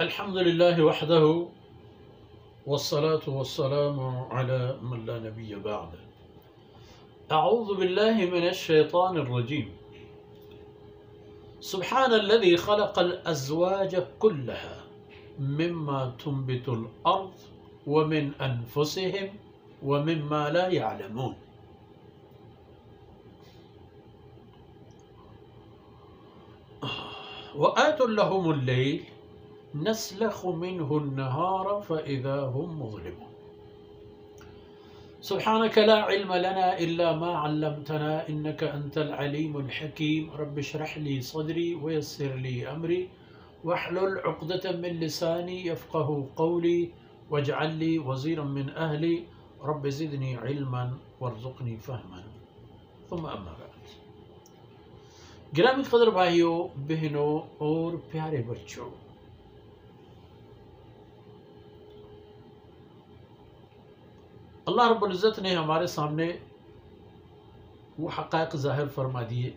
الحمد لله وحده والصلاة والسلام على من لا نبي بعده. أعوذ بالله من الشيطان الرجيم. سبحان الذي خلق الأزواج كلها مما تنبت الأرض ومن أنفسهم ومما لا يعلمون. وآت لهم الليل نسلخ منه النهار فإذا هم مظلمون. سبحانك لا علم لنا إلا ما علمتنا إنك أنت العليم الحكيم. رب اشرح لي صدري ويسر لي أمري واحلل عقدة من لساني يفقه قولي واجعل لي وزيرا من أهلي رب زدني علما وارزقني فهما. ثم أما بعد. گرامی قدر بھائیوں، بہنوں اور پیارے بچوں، اللہ رب العزت نے ہمارے سامنے وہ حقائق ظاہر فرما دیے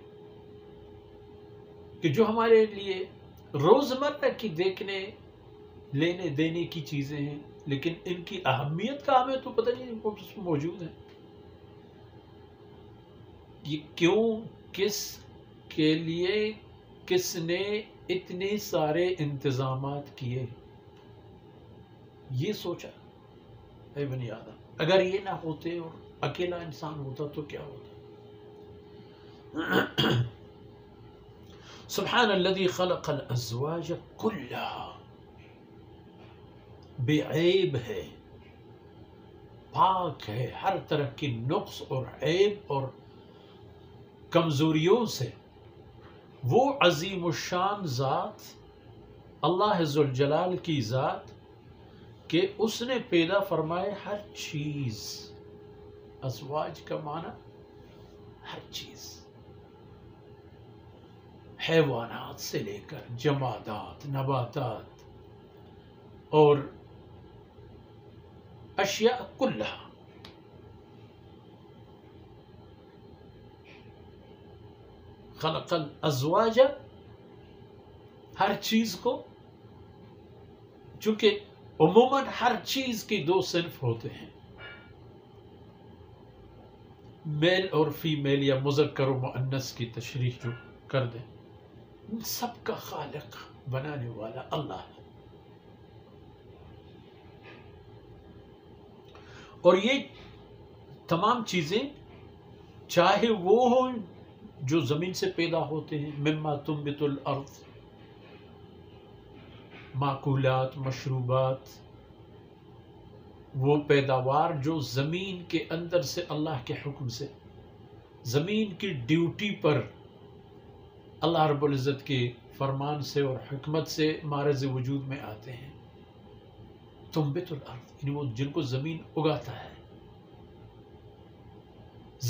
کہ جو ہمارے لیے روزمرہ کی دیکھنے لینے دینے کی چیزیں ہیں، لیکن ان کی اہمیت کا ہمیں تو پتہ نہیں وہ موجود ہیں. یہ کیوں، کس کے لیے، کس نے اتنے سارے انتظامات کیے، یہ سوچا اے بنی آدم؟ اگر یہ نہ ہوتے اور اکیلا انسان ہوتا تو کیا ہوتا؟ سبحان الذی خلق الازواج کلها، بے عیب ہے، پاک ہے ہر طرح کی نقص اور عیب اور کمزوریوں سے. وہ عظیم الشان ذات، اللہ ذوالجلال کی ذات کہ اس نے پیدا فرمائے ہر چیز. ازواج کا معنی ہر چیز، حیوانات سے لے کر جمادات، نباتات اور اشیاء کلها. خلق الازواج، ہر چیز کو، چونکہ عموماً ہر چیز کی دو صنف ہوتے ہیں، میل اور فیمیل یا مذکر و مؤنث کی تشریح جو کر دیں. ان سب کا خالق، بنانے والا اللہ ہے. اور یہ تمام چیزیں چاہے وہ ہوں جو زمین سے پیدا ہوتے ہیں، مما تنبت الارض، معقولات، مشروبات، وہ پیداوار جو زمین کے اندر سے اللہ کے حکم سے، زمین کی ڈیوٹی پر اللہ رب العزت کے فرمان سے اور حکمت سے معرض وجود میں آتے ہیں. تنبت الارض یعنی وہ جن کو زمین اگاتا ہے.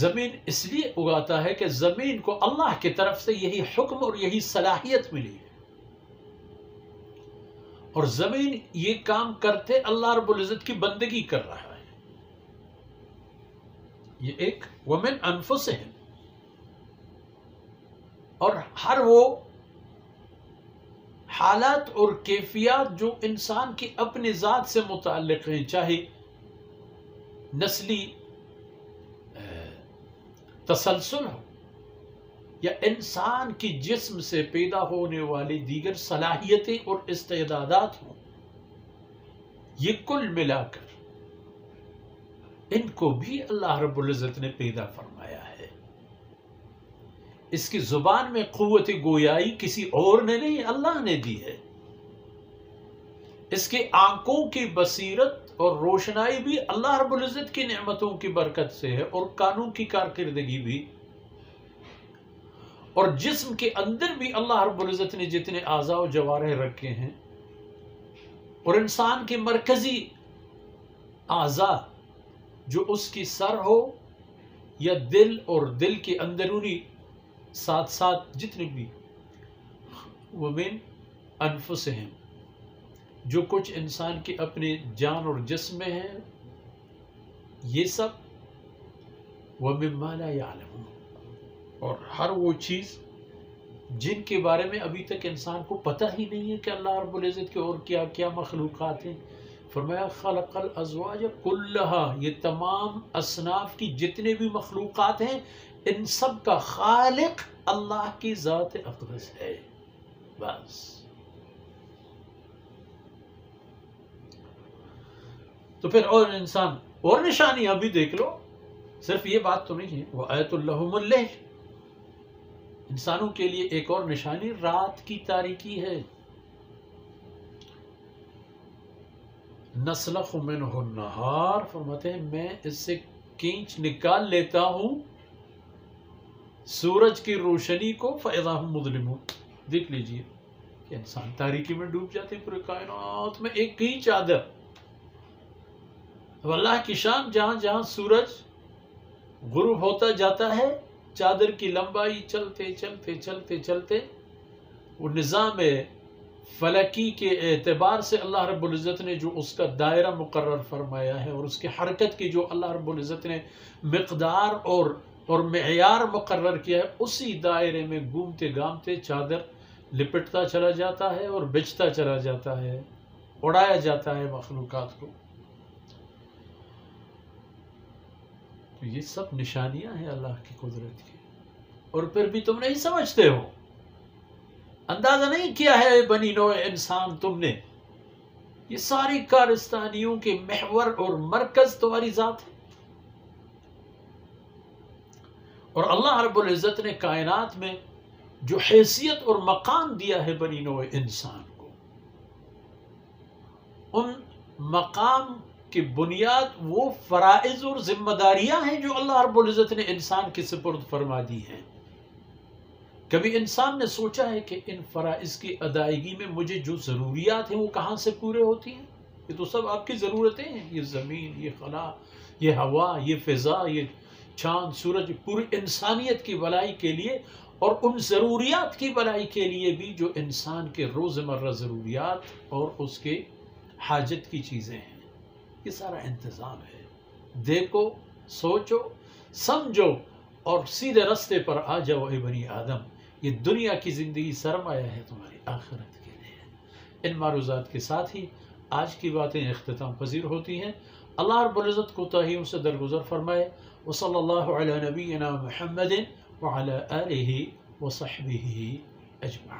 زمین اس لیے اگاتا ہے کہ زمین کو اللہ کی طرف سے یہی حکم اور یہی صلاحیت ملی ہے، اور زمین یہ کام کرتے اللہ رب العزت کی بندگی کر رہا ہے. یہ ایک ومن انفسہم، اور ہر وہ حالات اور کیفیات جو انسان کی اپنی ذات سے متعلق ہیں، چاہے نسلی تسلسل ہو یا انسان کی جسم سے پیدا ہونے والی دیگر صلاحیتیں اور استعدادات ہوں، یہ کل ملا کر ان کو بھی اللہ رب العزت نے پیدا فرمایا ہے. اس کی زبان میں قوت گویائی کسی اور نے نہیں، اللہ نے دی ہے. اس کے آنکھوں کی بصیرت اور روشنائی بھی اللہ رب العزت کی نعمتوں کی برکت سے ہے، اور کانوں کی کارکردگی بھی، اور جسم کے اندر بھی اللہ رب العزت نے جتنے اعضاء و جوارح رکھے ہیں، اور انسان کے مرکزی اعضاء جو اس کی سر ہو یا دل، اور دل کے اندرونی ساتھ ساتھ جتنے بھی ومن انفسہم، جو کچھ انسان کی اپنے جان اور جسم میں ہے، یہ سب وَمِمَّا لَا يَعْلَمُونَ، اور ہر وہ چیز جن کے بارے میں ابھی تک انسان کو پتہ ہی نہیں ہے کہ اللہ رب العزت کے اور کیا کیا مخلوقات ہیں. فرمایا خلق الازواج کلہا، یہ تمام اصناف کی جتنے بھی مخلوقات ہیں ان سب کا خالق اللہ کی ذات اقدس ہے. بس تو پھر اور انسان اور نشانیاں بھی دیکھ لو، صرف یہ بات تو نہیں ہے. وآیۃ لہم اللیل، انسانوں کے لیے ایک اور نشانی رات کی تاریکی ہے. نسلخ منہ النہار، فرماتے ہیں میں اس سے کینچ نکال لیتا ہوں سورج کی روشنی کو، فاذا ہم مظلمون. دیکھ لیجئے کہ انسان تاریکی میں ڈوب جاتے ہیں. پورے کائنات میں ایک ہی چادر. اب اللہ کی شان، جہاں جہاں سورج غروب ہوتا جاتا ہے چادر کی لمبائی چلتے چلتے چلتے چلتے وہ نظام فلکی کے اعتبار سے اللہ رب العزت نے جو اس کا دائرہ مقرر فرمایا ہے اور اس کی حرکت کی جو اللہ رب العزت نے مقدار اور معیار مقرر کیا ہے، اسی دائرے میں گھومتے گامتے چادر لپٹتا چلا جاتا ہے اور بچھتا چلا جاتا ہے، اڑایا جاتا ہے مخلوقات کو. تو یہ سب نشانیاں ہیں اللہ کی قدرت کی، اور پھر بھی تم نہیں سمجھتے ہو، اندازہ نہیں کیا ہے بنی نوع انسان تم نے. یہ ساری کارستانیوں کے محور اور مرکز تمہاری ذات ہے. اور اللہ رب العزت نے کائنات میں جو حیثیت اور مقام دیا ہے بنی نوع انسان کو، ان مقام کی بنیاد وہ فرائض اور ذمہ داریاں ہیں جو اللہ رب العزت نے انسان کے سپرد فرما دی ہیں. کبھی انسان نے سوچا ہے کہ ان فرائض کی ادائیگی میں مجھے جو ضروریات ہیں وہ کہاں سے پورے ہوتی ہیں؟ یہ تو سب آپ کی ضرورتیں ہیں. یہ زمین، یہ خلا، یہ ہوا، یہ فضا، یہ چاند سورج، پوری انسانیت کی بھلائی کے لیے اور ان ضروریات کی بھلائی کے لیے بھی جو انسان کے روزمرہ ضروریات اور اس کے حاجت کی چیزیں ہیں. یہ سارا انتظام ہے. دیکھو، سوچو، سمجھو اور سیدھے رستے پر آ جاؤ اے بنی آدم. یہ دنیا کی زندگی سرمایہ ہے تمہاری آخرت کے لیے. ان معروضات کے ساتھ ہی آج کی باتیں اختتام پذیر ہوتی ہیں. اللہ رب العزت کوتاہیوں سے درگزر فرمائے. وصلی اللہ علی نبینا محمد وعلی آلہ وصحبہ اجمعین.